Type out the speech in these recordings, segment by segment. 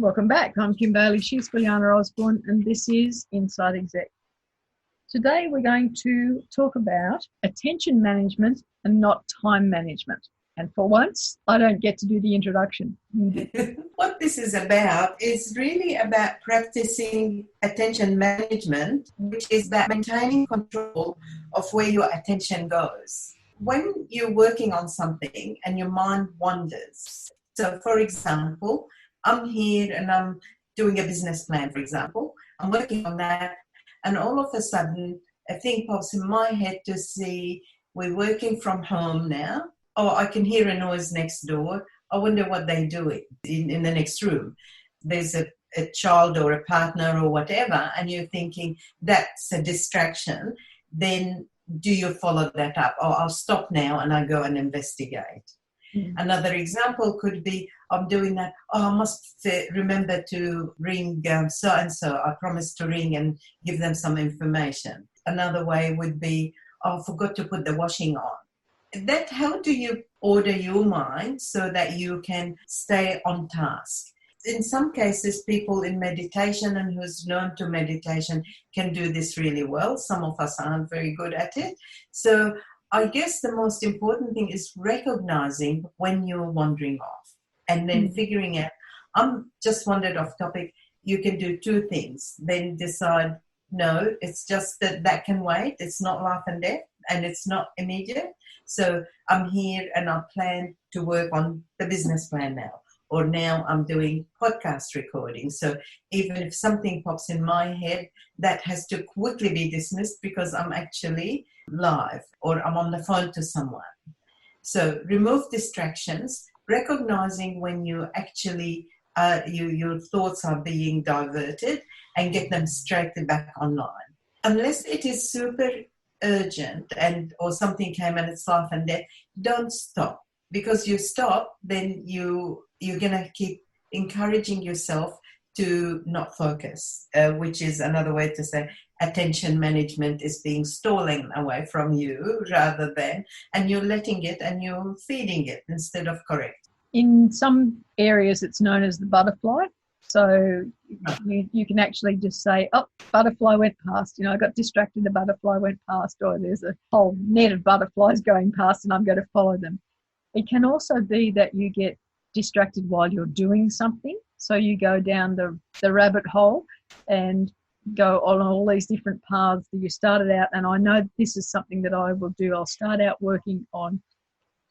Welcome back. I'm Kim Bailey. She's Fulyana Osborne, and this is Inside Exec. Today we're going to talk about attention management and not time management. And for once, I don't get to do the introduction. What this is about is really about practicing attention management, which is about maintaining control of where your attention goes. When you're working on something and your mind wanders, so for example, I'm here and I'm doing a business plan, for example. I'm working on that, and all of a sudden, a thing pops in my head to see we're working from home now. Oh, I can hear a noise next door. I wonder what they're doing in the next room. There's a child or a partner or whatever, and you're thinking that's a distraction. Then do you follow that up? Oh, I'll stop now and I go and investigate. Mm-hmm. Another example could be, I'm doing that. Oh, I must remember to ring so-and-so. I promised to ring and give them some information. Another way would be, oh, I forgot to put the washing on. How do you order your mind so that you can stay on task? In some cases, people in meditation and who's known to meditation can do this really well. Some of us aren't very good at it. So I guess the most important thing is recognizing when you're wandering off and then figuring out, I'm just wandered off topic. You can do two things. Then decide, no, it's just that can wait. It's not life and death and it's not immediate. So I'm here and I plan to work on the business plan now. Or now I'm doing podcast recording. So even if something pops in my head, that has to quickly be dismissed because I'm actually live or I'm on the phone to someone. So remove distractions, recognizing when you actually, your thoughts are being diverted and get them straight back online. Unless it is super urgent or something came and it's life and death, don't stop. Because you stop, then you're going to keep encouraging yourself to not focus, which is another way to say attention management is being stolen away from you rather than, and you're letting it and you're feeding it instead of correct. In some areas, it's known as the butterfly. So you can actually just say, oh, butterfly went past. I got distracted, the butterfly went past, or there's a whole net of butterflies going past and I'm going to follow them. It can also be that you get distracted while you're doing something. So you go down the rabbit hole and go on all these different paths that you started out. And I know this is something that I will do. I'll start out working on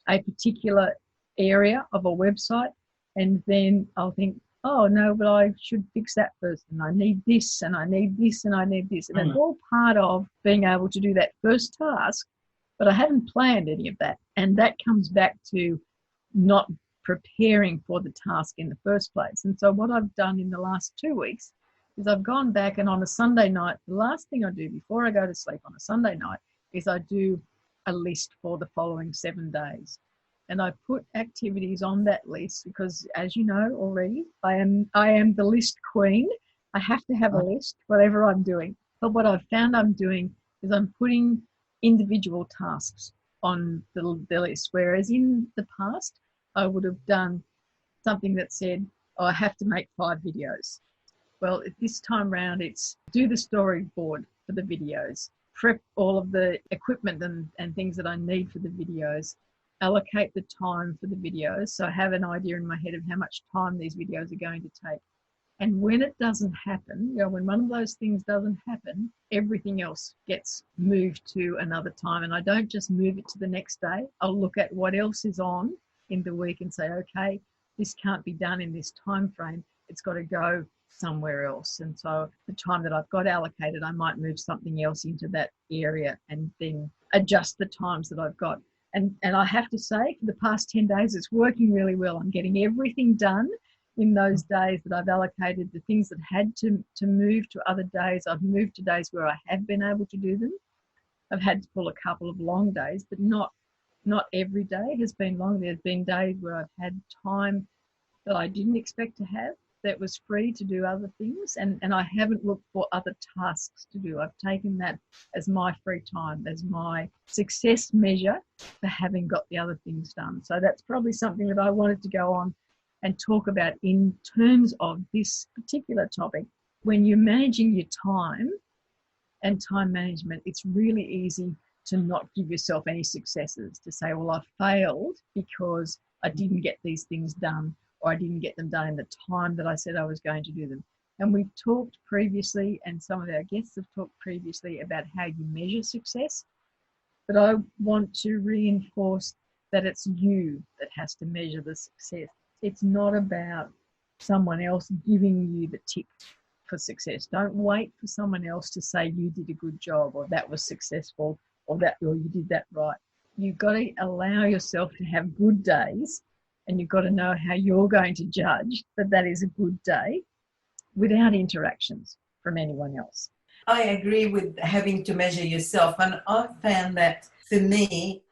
a particular area of a website and then I'll think, oh, no, but I should fix that first. And I need this and I need this and I need this. And it's all part of being able to do that first task. But I haven't planned any of that. And that comes back to not preparing for the task in the first place. And so what I've done in the last 2 weeks is I've gone back and on a Sunday night, the last thing I do before I go to sleep on a Sunday night is I do a list for the following 7 days. And I put activities on that list because, as you know already, I am the list queen. I have to have a list, whatever I'm doing. But what I've found I'm doing is I'm putting individual tasks on the list, whereas in the past I would have done something that said, oh, I have to make 5 videos. Well, at this time round, it's do the storyboard for the videos, prep all of the equipment and things that I need for the videos, allocate the time for the videos, so I have an idea in my head of how much time these videos are going to take. And when it doesn't happen, when one of those things doesn't happen, everything else gets moved to another time. And I don't just move it to the next day. I'll look at what else is on in the week and say, okay, this can't be done in this time frame. It's got to go somewhere else. And so the time that I've got allocated, I might move something else into that area and then adjust the times that I've got. And I have to say, for the past 10 days, it's working really well. I'm getting everything done in those days that I've allocated. The things that had to move to other days, I've moved to days where I have been able to do them. I've had to pull a couple of long days, but not every day has been long. There's been days where I've had time that I didn't expect to have that was free to do other things, and I haven't looked for other tasks to do. I've taken that as my free time, as my success measure for having got the other things done. So that's probably something that I wanted to go on and talk about in terms of this particular topic. When you're managing your time and time management, it's really easy to not give yourself any successes, to say, well, I failed because I didn't get these things done, or I didn't get them done in the time that I said I was going to do them. And we've talked previously, and some of our guests have talked previously, about how you measure success. But I want to reinforce that it's you that has to measure the success. It's not about someone else giving you the tick for success. Don't wait for someone else to say you did a good job, or that was successful, or you did that right. You've got to allow yourself to have good days, and you've got to know how you're going to judge that that is a good day without interactions from anyone else. I agree with having to measure yourself. And I found that for me,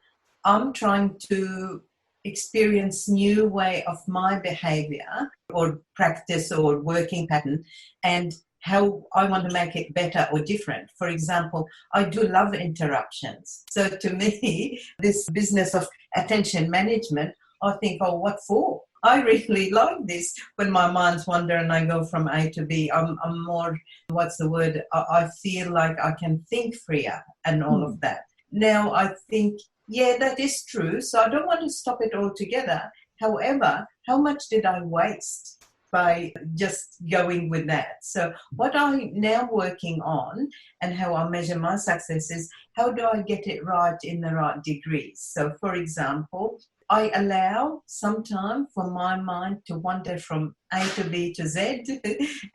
I'm trying to experience new way of my behavior or practice or working pattern, and how I want to make it better or different. For example, I do love interruptions. So to me, this business of attention management, I think, oh, what for? I really like this when my mind's wander and I go from A to B. I'm more, what's the word? I feel like I can think freer and all of that. Now I think, yeah, that is true. So I don't want to stop it altogether. However, how much did I waste by just going with that? So what I'm now working on and how I measure my success is, how do I get it right in the right degrees? So for example, I allow some time for my mind to wander from A to B to Z,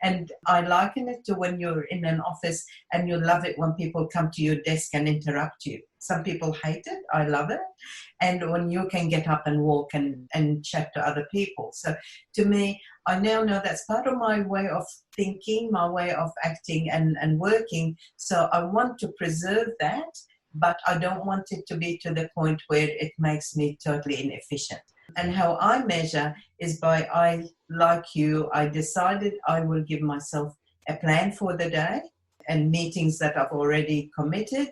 and I liken it to when you're in an office and you love it when people come to your desk and interrupt you. Some people hate it, I love it, and when you can get up and walk and chat to other people. So to me, I now know that's part of my way of thinking, my way of acting and working, so I want to preserve that, but I don't want it to be to the point where it makes me totally inefficient. And how I measure is like you, I decided I will give myself a plan for the day and meetings that I've already committed.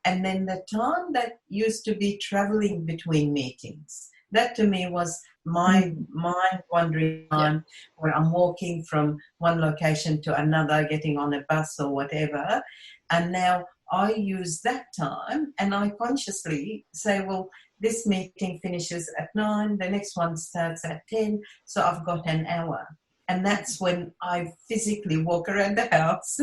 And then the time that used to be traveling between meetings, that to me was my mind wandering time, where I'm walking from one location to another, getting on a bus or whatever. And now I use that time and I consciously say, well, this meeting finishes at 9, the next one starts at 10, so I've got an hour. And that's when I physically walk around the house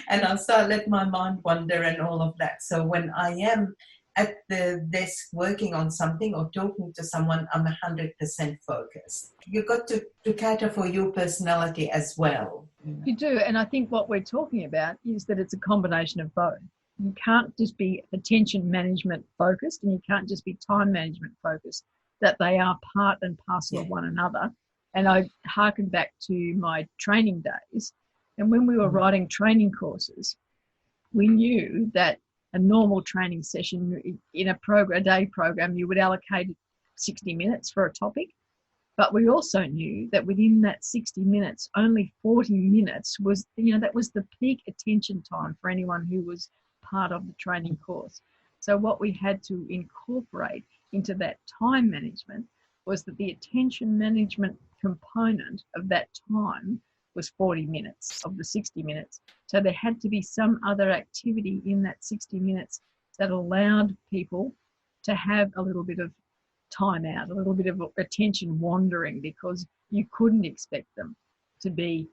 and I start let my mind wander and all of that. So when I am at the desk working on something or talking to someone, I'm 100% focused. You've got to cater for your personality as well. You do, and I think what we're talking about is that it's a combination of both. You can't just be attention management focused, and you can't just be time management focused, that they are part and parcel of one another. And I harken back to my training days, and when we were writing training courses, we knew that a normal training session in a day program, you would allocate 60 minutes for a topic. But we also knew that within that 60 minutes, only 40 minutes was, that was the peak attention time for anyone who was part of the training course. So what we had to incorporate into that time management was that the attention management component of that time was 40 minutes of the 60 minutes. So there had to be some other activity in that 60 minutes that allowed people to have a little bit of time out, a little bit of attention wandering, because you couldn't expect them to be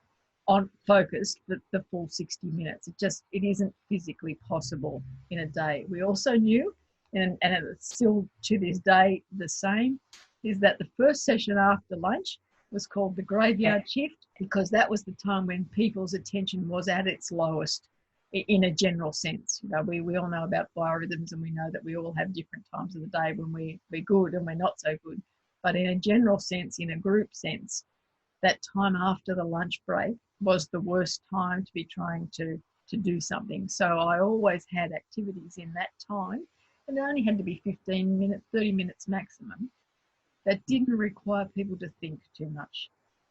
on focused the full 60 minutes. It isn't physically possible in a day. We also knew, and it's still to this day the same, is that the first session after lunch was called the graveyard shift, because that was the time when people's attention was at its lowest in a general sense. We all know about biorhythms, and we know that we all have different times of the day when we're good and we're not so good. But in a general sense, in a group sense, that time after the lunch break was the worst time to be trying to do something. So I always had activities in that time, and it only had to be 15 minutes, 30 minutes maximum, that didn't require people to think too much.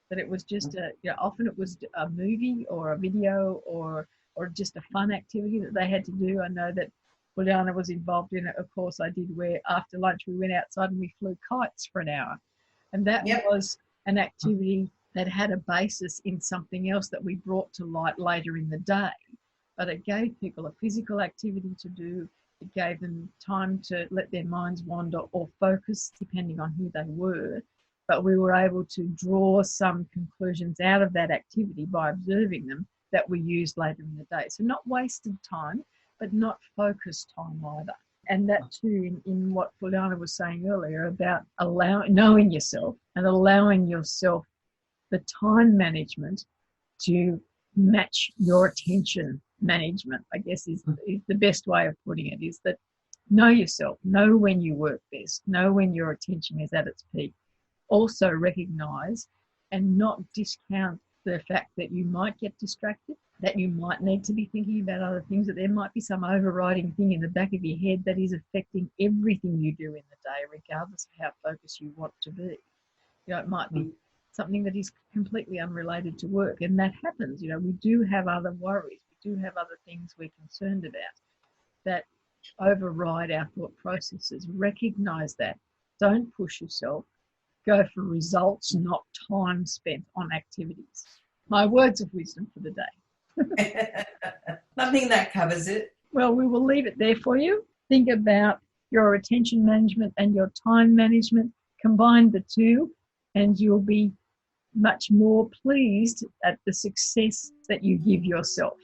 That it was just often it was a movie or a video or just a fun activity that they had to do. I know that Fulyana was involved in it. Of course, I did, where after lunch we went outside and we flew kites for an hour. And that was an activity that had a basis in something else that we brought to light later in the day. But it gave people a physical activity to do. It gave them time to let their minds wander or focus, depending on who they were. But we were able to draw some conclusions out of that activity by observing them that we used later in the day. So not wasted time, but not focused time either. And that too, in what Fulyana was saying earlier about knowing yourself and allowing yourself the time management to match your attention management, I guess is the best way of putting it, is that know yourself, know when you work best, know when your attention is at its peak. Also recognise and not discount the fact that you might get distracted, that you might need to be thinking about other things, that there might be some overriding thing in the back of your head that is affecting everything you do in the day, regardless of how focused you want to be. You know, it might be something that is completely unrelated to work, and that happens. You know, we do have other worries, we do have other things we're concerned about that override our thought processes. Recognise that. Don't push yourself. Go for results, not time spent on activities. My words of wisdom for the day. I think that covers it. Well, we will leave it there for you. Think about your attention management and your time management. Combine the two, and you'll be much more pleased at the success that you give yourself.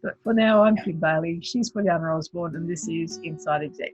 But for now, I'm Kim Bailey. She's Fulyana Osborne, and this is Inside Exec.